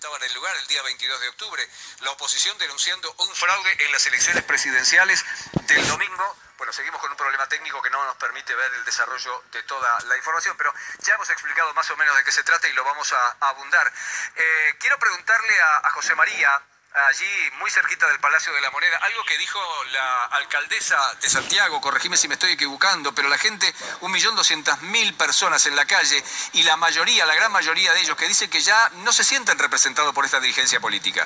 Estaba en el lugar el día 22 de octubre, la oposición denunciando un fraude en las elecciones presidenciales del domingo. Bueno, seguimos con un problema técnico que no nos permite ver el desarrollo de toda la información, pero ya hemos explicado más o menos de qué se trata y lo vamos a abundar. Quiero preguntarle a José María, allí muy cerquita del Palacio de la Moneda, algo que dijo la alcaldesa de Santiago, corregime si me estoy equivocando, pero la gente, 1.200.000 personas en la calle y la mayoría, la gran mayoría de ellos que dicen que ya no se sienten representados por esta dirigencia política.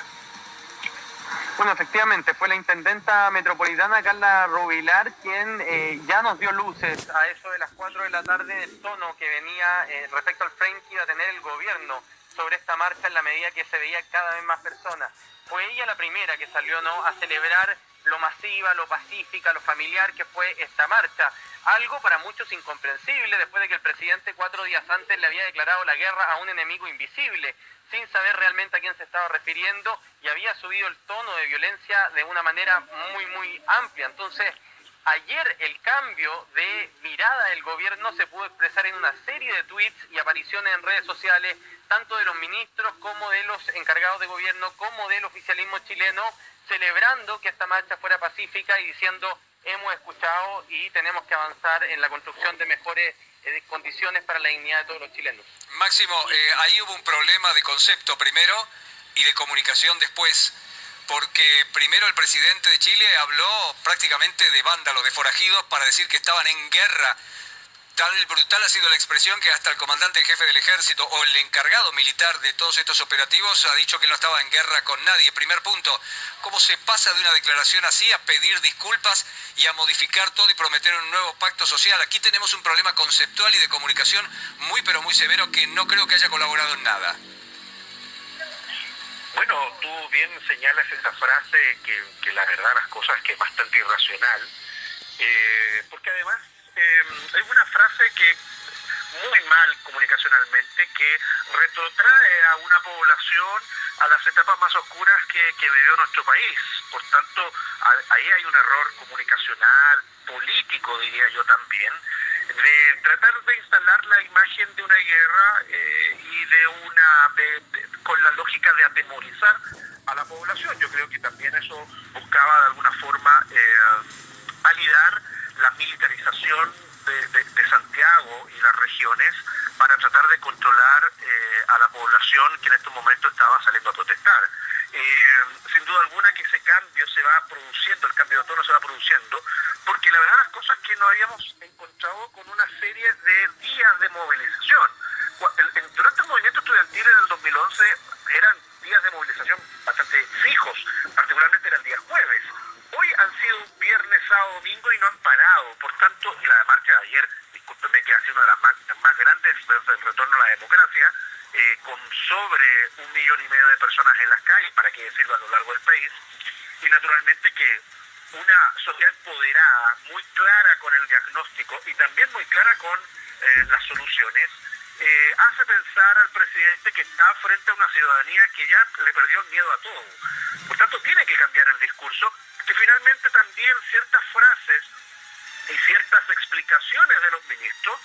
Bueno, efectivamente, fue la intendenta metropolitana Carla Rubilar quien ya nos dio luces a eso de las 4 de la tarde del tono que venía respecto al frente que iba a tener el gobierno sobre esta marcha en la medida que se veía cada vez más personas. Fue ella la primera que salió a celebrar lo masiva, lo pacífica, lo familiar que fue esta marcha. Algo para muchos incomprensible después de que el presidente 4 días antes le había declarado la guerra a un enemigo invisible, sin saber realmente a quién se estaba refiriendo, y había subido el tono de violencia de una manera muy amplia. Entonces, ayer el cambio de mirada del gobierno se pudo expresar en una serie de tweets y apariciones en redes sociales, tanto de los ministros como de los encargados de gobierno, como del oficialismo chileno, celebrando que esta marcha fuera pacífica y diciendo: hemos escuchado y tenemos que avanzar en la construcción de mejores condiciones para la dignidad de todos los chilenos. Máximo, ahí hubo un problema de concepto primero y de comunicación después, porque primero el presidente de Chile habló prácticamente de vándalos, de forajidos, para decir que estaban en guerra. Tal brutal ha sido la expresión que hasta el comandante en jefe del ejército o el encargado militar de todos estos operativos ha dicho que no estaba en guerra con nadie. Primer punto, ¿cómo se pasa de una declaración así a pedir disculpas y a modificar todo y prometer un nuevo pacto social? Aquí tenemos un problema conceptual y de comunicación muy pero muy severo que no creo que haya colaborado en nada. Bueno, tú bien señalas esa frase que la verdad las cosas que es bastante irracional, porque además hay una frase que muy mal comunicacionalmente que retrotrae a una población a las etapas más oscuras que vivió nuestro país. Por tanto, ahí hay un error comunicacional, político diría yo también, de tratar de instalar la imagen de una guerra y con la lógica de atemorizar a la población. Yo creo que también eso buscaba de alguna forma validar la militarización de Santiago y las regiones para tratar de controlar a la población que en estos momentos estaba saliendo a protestar. Sin duda alguna que ese cambio se va produciendo, el cambio de tono se va produciendo, porque la verdad las cosas que nos habíamos encontrado con una serie de días de movilización. Durante el movimiento estudiantil en el 2011 eran días de movilización bastante fijos, particularmente era el día jueves. Hoy han sido viernes, sábado, domingo y no han parado. Por tanto, y la marcha de ayer, discúlpeme, que ha sido una de las más grandes desde el retorno a la democracia, con sobre 1,5 millones de personas en las calles, para qué decirlo, a lo largo del país, y naturalmente que una sociedad empoderada, muy clara con el diagnóstico y también muy clara con las soluciones, hace pensar al presidente que está frente a una ciudadanía que ya le perdió el miedo a todo. Por tanto, tiene que cambiar el discurso, que finalmente también ciertas frases y ciertas explicaciones de los ministros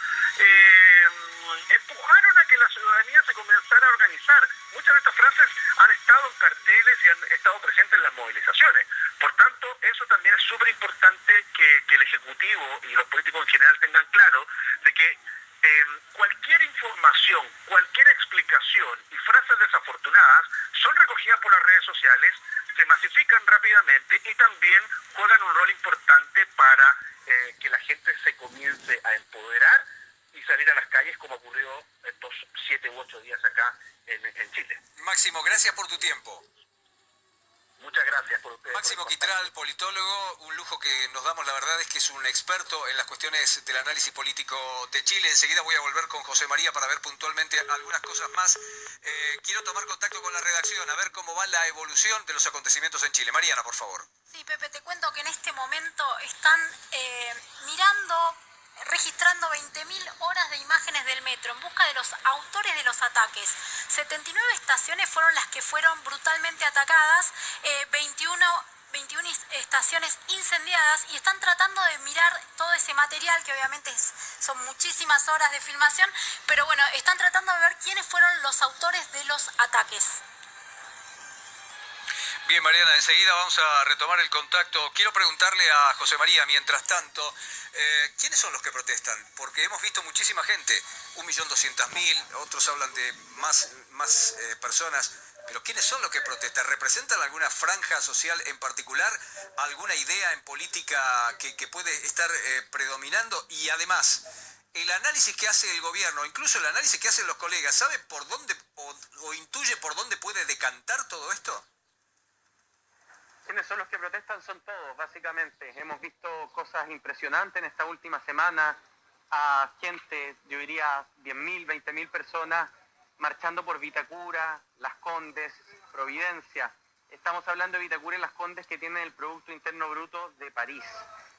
empujaron a que la ciudadanía se comenzara a organizar. Muchas de estas frases han estado en carteles y han estado presentes en las movilizaciones. Por tanto, eso también es súper importante que el Ejecutivo y los políticos en general tengan claro de que cualquier información, cualquier explicación y frases desafortunadas son recogidas por las redes sociales, se masifican rápidamente y también juegan un rol importante para que la gente se comience a empoderar y salir a las calles, como ocurrió estos 7 u 8 días acá en Chile. Máximo, gracias por tu tiempo. Muchas gracias por ustedes. Máximo Quitral, politólogo, un lujo que nos damos, la verdad es que es un experto en las cuestiones del análisis político de Chile. Enseguida voy a volver con José María para ver puntualmente algunas cosas más. Quiero tomar contacto con la redacción, a ver cómo va la evolución de los acontecimientos en Chile. Mariana, por favor. Sí, Pepe, te cuento que en este momento están registrando 20.000 horas de imágenes del metro en busca de los autores de los ataques. 79 estaciones fueron las que fueron brutalmente atacadas, 21 estaciones incendiadas, y están tratando de mirar todo ese material, que obviamente son muchísimas horas de filmación, pero bueno, están tratando de ver quiénes fueron los autores de los ataques. Bien, Mariana, enseguida vamos a retomar el contacto. Quiero preguntarle a José María, mientras tanto, ¿quiénes son los que protestan? Porque hemos visto muchísima gente, 1.200.000, otros hablan de más personas, pero ¿quiénes son los que protestan? ¿Representan alguna franja social en particular? ¿Alguna idea en política que puede estar predominando? Y además, el análisis que hace el gobierno, incluso el análisis que hacen los colegas, ¿sabe por dónde o intuye por dónde puede decantar todo esto? ¿Quiénes son los que protestan? Son todos, básicamente. Hemos visto cosas impresionantes en esta última semana, a gente, yo diría 10.000, 20.000 personas marchando por Vitacura, Las Condes, Providencia. Estamos hablando de Vitacura y Las Condes, que tienen el Producto Interno Bruto de París.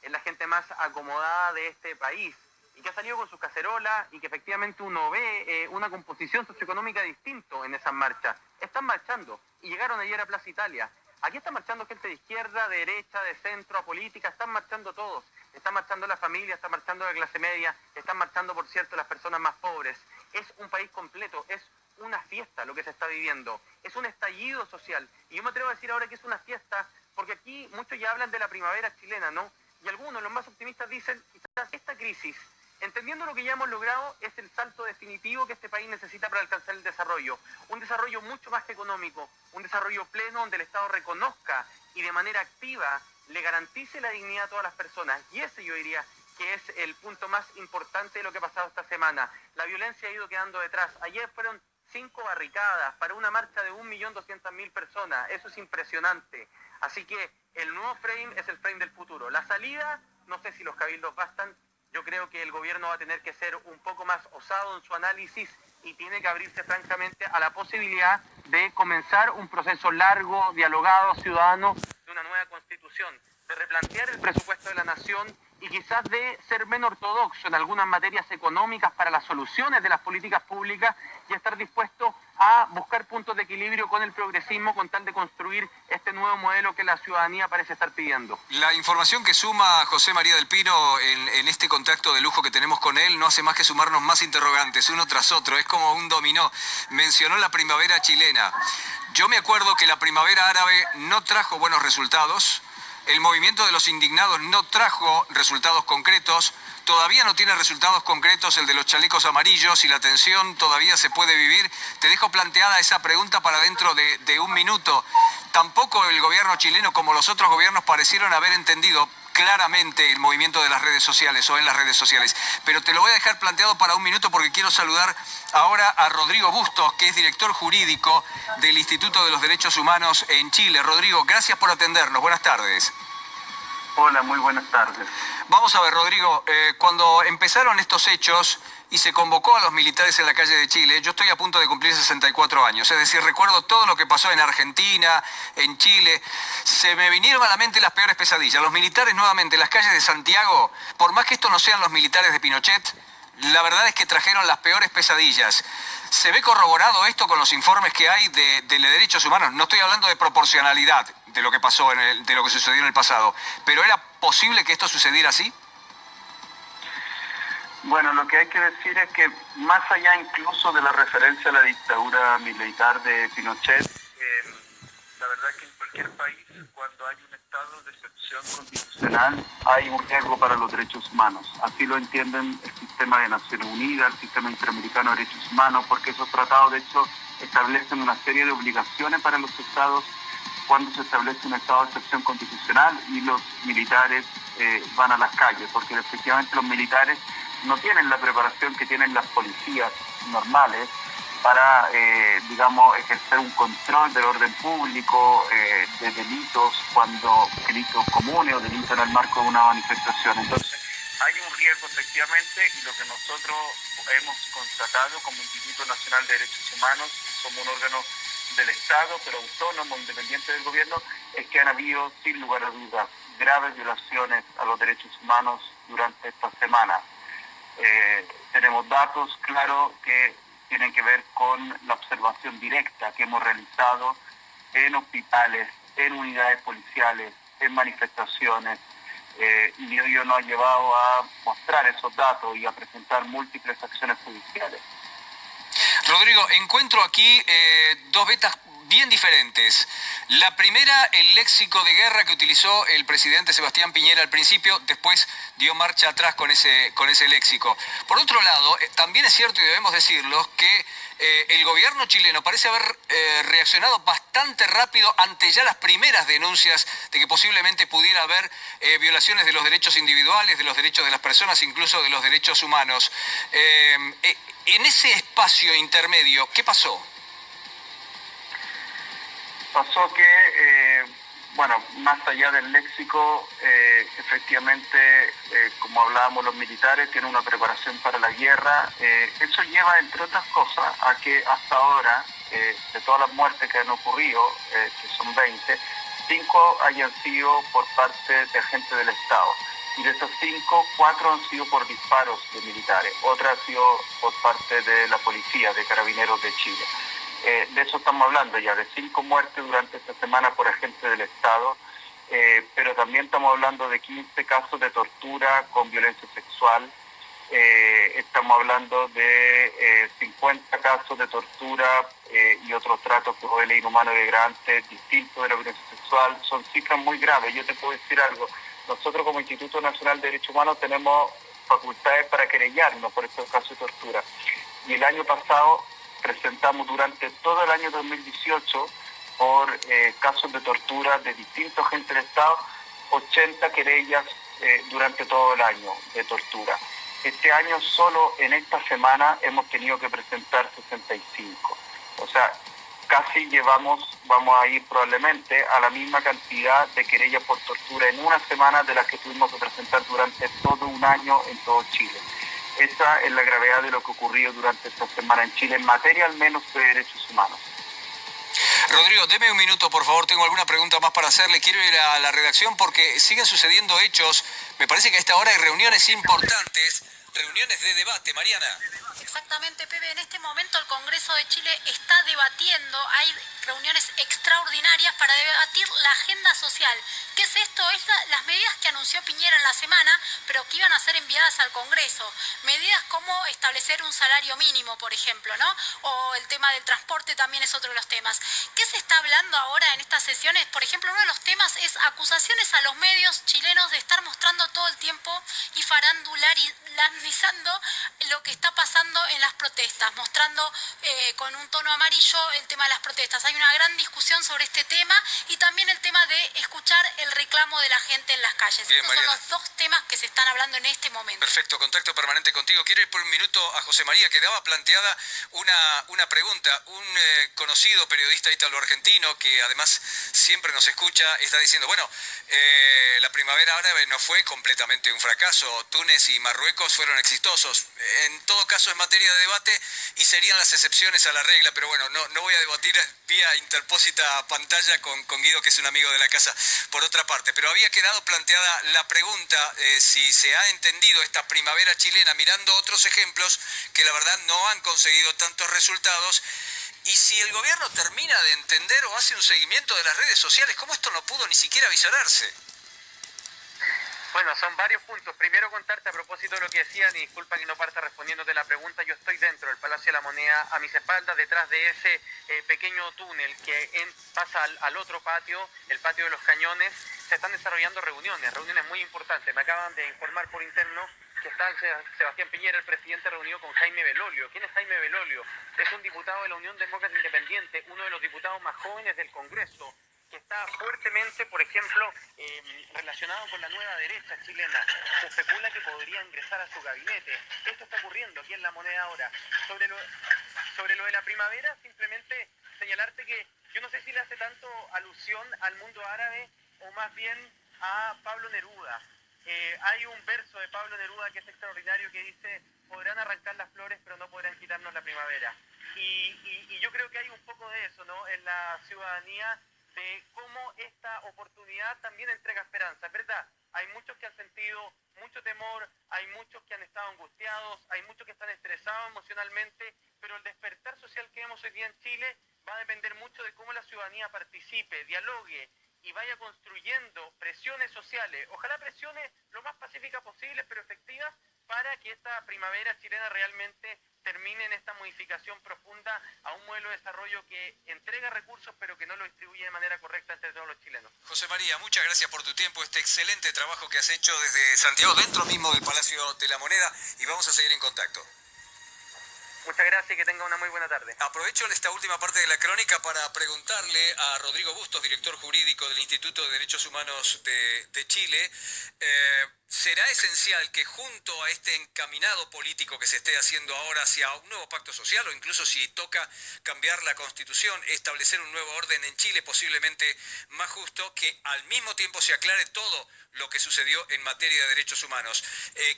Es la gente más acomodada de este país y que ha salido con sus cacerolas y que efectivamente uno ve una composición socioeconómica distinta en esas marchas. Están marchando y llegaron ayer a Plaza Italia. Aquí están marchando gente de izquierda, de derecha, de centro, a política, están marchando todos. Están marchando la familia, están marchando la clase media, están marchando, por cierto, las personas más pobres. Es un país completo, es una fiesta lo que se está viviendo. Es un estallido social. Y yo me atrevo a decir ahora que es una fiesta, porque aquí muchos ya hablan de la primavera chilena, ¿no? Y algunos, los más optimistas, dicen, quizás esta crisis, entendiendo lo que ya hemos logrado, es el salto definitivo que este país necesita para alcanzar el desarrollo. Un desarrollo mucho más que económico, un desarrollo pleno donde el Estado reconozca y de manera activa le garantice la dignidad a todas las personas. Y ese yo diría que es el punto más importante de lo que ha pasado esta semana. La violencia ha ido quedando detrás. Ayer fueron 5 barricadas para una marcha de 1.200.000 personas. Eso es impresionante. Así que el nuevo frame es el frame del futuro. La salida, no sé si los cabildos bastan. Yo creo que el gobierno va a tener que ser un poco más osado en su análisis y tiene que abrirse francamente a la posibilidad de comenzar un proceso largo, dialogado, ciudadano, de una nueva constitución, de replantear el presupuesto de la nación y quizás de ser menos ortodoxo en algunas materias económicas para las soluciones de las políticas públicas y estar dispuesto a buscar puntos de equilibrio con el progresismo con tal de construir este nuevo modelo que la ciudadanía parece estar pidiendo. La información que suma José María del Pino en este contacto de lujo que tenemos con él no hace más que sumarnos más interrogantes, uno tras otro, es como un dominó. Mencionó la primavera chilena. Yo me acuerdo que la primavera árabe no trajo buenos resultados. El movimiento de los indignados no trajo resultados concretos, todavía no tiene resultados concretos el de los chalecos amarillos y la tensión todavía se puede vivir. Te dejo planteada esa pregunta para dentro de un minuto. Tampoco el gobierno chileno, como los otros gobiernos, parecieron haber entendido claramente el movimiento de las redes sociales o en las redes sociales. Pero te lo voy a dejar planteado para un minuto porque quiero saludar ahora a Rodrigo Bustos, que es director jurídico del Instituto de los Derechos Humanos en Chile. Rodrigo, gracias por atendernos. Buenas tardes. Hola, muy buenas tardes. Vamos a ver, Rodrigo, cuando empezaron estos hechos y se convocó a los militares en la calle de Chile, yo estoy a punto de cumplir 64 años, es decir, recuerdo todo lo que pasó en Argentina, en Chile, se me vinieron a la mente las peores pesadillas. Los militares nuevamente en las calles de Santiago, por más que estos no sean los militares de Pinochet, la verdad es que trajeron las peores pesadillas. ¿Se ve corroborado esto con los informes que hay de derechos humanos? No estoy hablando de proporcionalidad de lo que pasó, de lo que sucedió en el pasado, pero ¿era posible que esto sucediera así? Bueno, lo que hay que decir es que más allá incluso de la referencia a la dictadura militar de Pinochet, la verdad que en cualquier país, cuando hay un estado de excepción constitucional, hay un riesgo para los derechos humanos. Así lo entienden el sistema de Naciones Unidas, el sistema interamericano de derechos humanos, porque esos tratados, de hecho, establecen una serie de obligaciones para los estados cuando se establece un estado de excepción constitucional y los militares van a las calles, porque efectivamente los militares no tienen la preparación que tienen las policías normales para, ejercer un control del orden público, de delitos comunes o delitos en el marco de una manifestación. Entonces, hay un riesgo efectivamente y lo que nosotros hemos constatado como Instituto Nacional de Derechos Humanos, como un órgano del Estado, pero autónomo, independiente del gobierno, es que han habido, sin lugar a dudas, graves violaciones a los derechos humanos durante esta semana. Tenemos datos, claro, que tienen que ver con la observación directa que hemos realizado en hospitales, en unidades policiales, en manifestaciones, y ello nos ha llevado a mostrar esos datos y a presentar múltiples acciones judiciales. Rodrigo, encuentro aquí dos bien diferentes. La primera, el léxico de guerra que utilizó el presidente Sebastián Piñera al principio, después dio marcha atrás con ese léxico. Por otro lado, también es cierto, y debemos decirlo, que el gobierno chileno parece haber reaccionado bastante rápido ante ya las primeras denuncias de que posiblemente pudiera haber violaciones de los derechos individuales, de los derechos de las personas, incluso de los derechos humanos. En ese espacio intermedio, ¿qué pasó? Pasó que, bueno, más allá del léxico, efectivamente, como hablábamos los militares, tienen una preparación para la guerra. Eso lleva, entre otras cosas, a que hasta ahora, de todas las muertes que han ocurrido, que son 20, 5 hayan sido por parte de agentes del Estado. Y de esos 5, 4 han sido por disparos de militares. Otra ha sido por parte de la policía, de Carabineros de Chile. De eso estamos hablando ya, de 5 muertes durante esta semana por agentes del Estado, pero también estamos hablando de 15 casos de tortura con violencia sexual, estamos hablando de 50 casos de tortura y otros tratos crueles, inhumanos y degradantes distintos de la violencia sexual. Son cifras muy graves. Yo te puedo decir algo, nosotros como Instituto Nacional de Derechos Humanos tenemos facultades para querellarnos por estos casos de tortura. Y el año pasado presentamos durante todo el año 2018 por casos de tortura de distintos agentes del Estado, 80 querellas durante todo el año de tortura. Este año solo en esta semana hemos tenido que presentar 65. O sea, casi vamos a ir probablemente a la misma cantidad de querellas por tortura en una semana de las que tuvimos que presentar durante todo un año en todo Chile. Esa es la gravedad de lo que ocurrió durante esta semana en Chile, en materia al menos de derechos humanos. Rodrigo, deme un minuto, por favor, tengo alguna pregunta más para hacerle. Quiero ir a la redacción porque siguen sucediendo hechos. Me parece que a esta hora hay reuniones importantes, reuniones de debate. Mariana. Exactamente, Pepe. En este momento el Congreso de Chile está debatiendo, hay reuniones extraordinarias para debatir la agenda social. ¿Qué es esto? Es las medidas que anunció Piñera en la semana, pero que iban a ser enviadas al Congreso. Medidas como establecer un salario mínimo, por ejemplo, ¿no? O el tema del transporte también es otro de los temas. ¿Qué se está hablando ahora en estas sesiones? Por ejemplo, uno de los temas es acusaciones a los medios chilenos de estar mostrando todo el tiempo y farandularizando lo que está pasando en las protestas, mostrando con un tono amarillo el tema de las protestas. Hay una gran discusión sobre este tema y también el tema de escuchar el reclamo de la gente en las calles. Bien, estos Mariana. son los dos temas que se están hablando en este momento. Perfecto, contacto permanente contigo. Quiero ir por un minuto a José María, que daba planteada una pregunta. Un conocido periodista ítalo-argentino que además siempre nos escucha, está diciendo, bueno, la primavera árabe no fue completamente un fracaso. Túnez y Marruecos fueron exitosos. En todo caso es materia de debate y serían las excepciones a la regla, pero bueno, no voy a debatir vía interpósita pantalla con Guido, que es un amigo de la casa, por otra parte. Pero había quedado planteada la pregunta si se ha entendido esta primavera chilena mirando otros ejemplos que la verdad no han conseguido tantos resultados, y si el gobierno termina de entender o hace un seguimiento de las redes sociales, ¿cómo esto no pudo ni siquiera visorarse? Bueno, son varios puntos. Primero, contarte a propósito de lo que decían, y disculpa que no parta respondiéndote la pregunta, yo estoy dentro del Palacio de la Moneda, a mis espaldas, detrás de ese pequeño túnel que pasa al otro patio, el patio de los Cañones. Se están desarrollando reuniones muy importantes. Me acaban de informar por interno que está Sebastián Piñera, el presidente, reunido con Jaime Belolio. ¿Quién es Jaime Belolio? Es un diputado de la Unión Demócrata Independiente, uno de los diputados más jóvenes del Congreso, que está fuertemente, por ejemplo, relacionado con la nueva derecha chilena. Se especula que podría ingresar a su gabinete. Esto está ocurriendo aquí en La Moneda ahora. Sobre lo de la primavera, simplemente señalarte que yo no sé si le hace tanto alusión al mundo árabe o más bien a Pablo Neruda. Hay un verso de Pablo Neruda que es extraordinario, que dice: podrán arrancar las flores pero no podrán quitarnos la primavera. Y yo creo que hay un poco de eso, ¿no?, en la ciudadanía, de cómo esta oportunidad también entrega esperanza. Es verdad, hay muchos que han sentido mucho temor, hay muchos que han estado angustiados, hay muchos que están estresados emocionalmente, pero el despertar social que vemos hoy día en Chile va a depender mucho de cómo la ciudadanía participe, dialogue y vaya construyendo presiones sociales, ojalá presiones lo más pacíficas posibles pero efectivas, para que esta primavera chilena realmente termine en esta modificación profunda a un modelo de desarrollo que entrega recursos pero que no lo distribuye de manera correcta entre todos los chilenos. José María, muchas gracias por tu tiempo, este excelente trabajo que has hecho desde Santiago, dentro mismo del Palacio de la Moneda, y vamos a seguir en contacto. Muchas gracias y que tenga una muy buena tarde. Aprovecho esta última parte de la crónica para preguntarle a Rodrigo Bustos, director jurídico del Instituto de Derechos Humanos de Chile, ¿será esencial que junto a este encaminado político que se esté haciendo ahora hacia un nuevo pacto social, o incluso si toca cambiar la Constitución, establecer un nuevo orden en Chile posiblemente más justo, que al mismo tiempo se aclare todo lo que sucedió en materia de derechos humanos?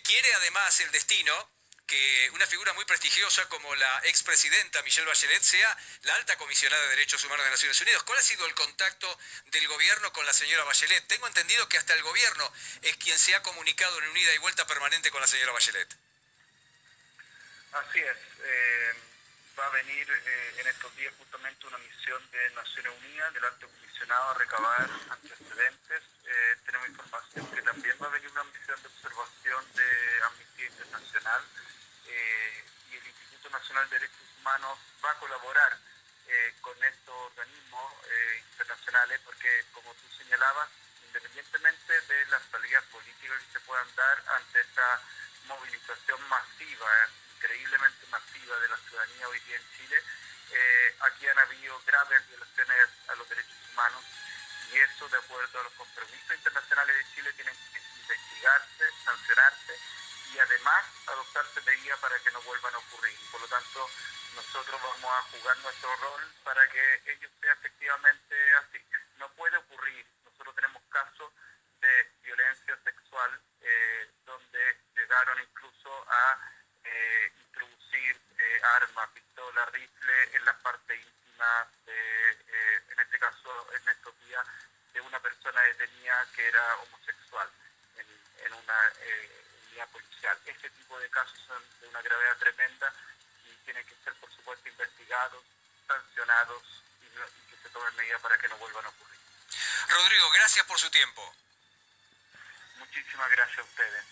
Quiere además el destino que una figura muy prestigiosa como la expresidenta Michelle Bachelet sea la alta comisionada de Derechos Humanos de Naciones Unidas. ¿Cuál ha sido el contacto del gobierno con la señora Bachelet? Tengo entendido que hasta el gobierno es quien se ha comunicado en una ida y vuelta permanente con la señora Bachelet. Así es. Va a venir en estos días justamente una misión de Naciones Unidas, del alto comisionado, a recabar antecedentes. Tenemos información que también va a venir una misión de observación de Amnistía Internacional, y el Instituto Nacional de Derechos Humanos va a colaborar con estos organismos internacionales, porque como tú señalabas, independientemente de las salidas políticas que se puedan dar ante esta movilización masiva, increíblemente masiva de la ciudadanía hoy día en Chile, aquí han habido graves violaciones a los derechos humanos, y eso, de acuerdo a los compromisos internacionales de Chile, tienen que investigarse, sancionarse y además adoptarse medidas para que no vuelvan a ocurrir. Por lo tanto, nosotros vamos a jugar nuestro rol para que ello sea efectivamente así. No puede ocurrir. Nosotros tenemos casos de violencia sexual donde llegaron incluso a introducir armas, pistolas, rifles en la parte íntima en este caso, en estos días, de una persona detenida que era homosexual en una unidad policial. Este tipo de casos son de una gravedad tremenda y tienen que ser, por supuesto, investigados, sancionados y que se tomen medidas para que no vuelvan a ocurrir. Rodrigo, gracias por su tiempo. Muchísimas gracias a ustedes.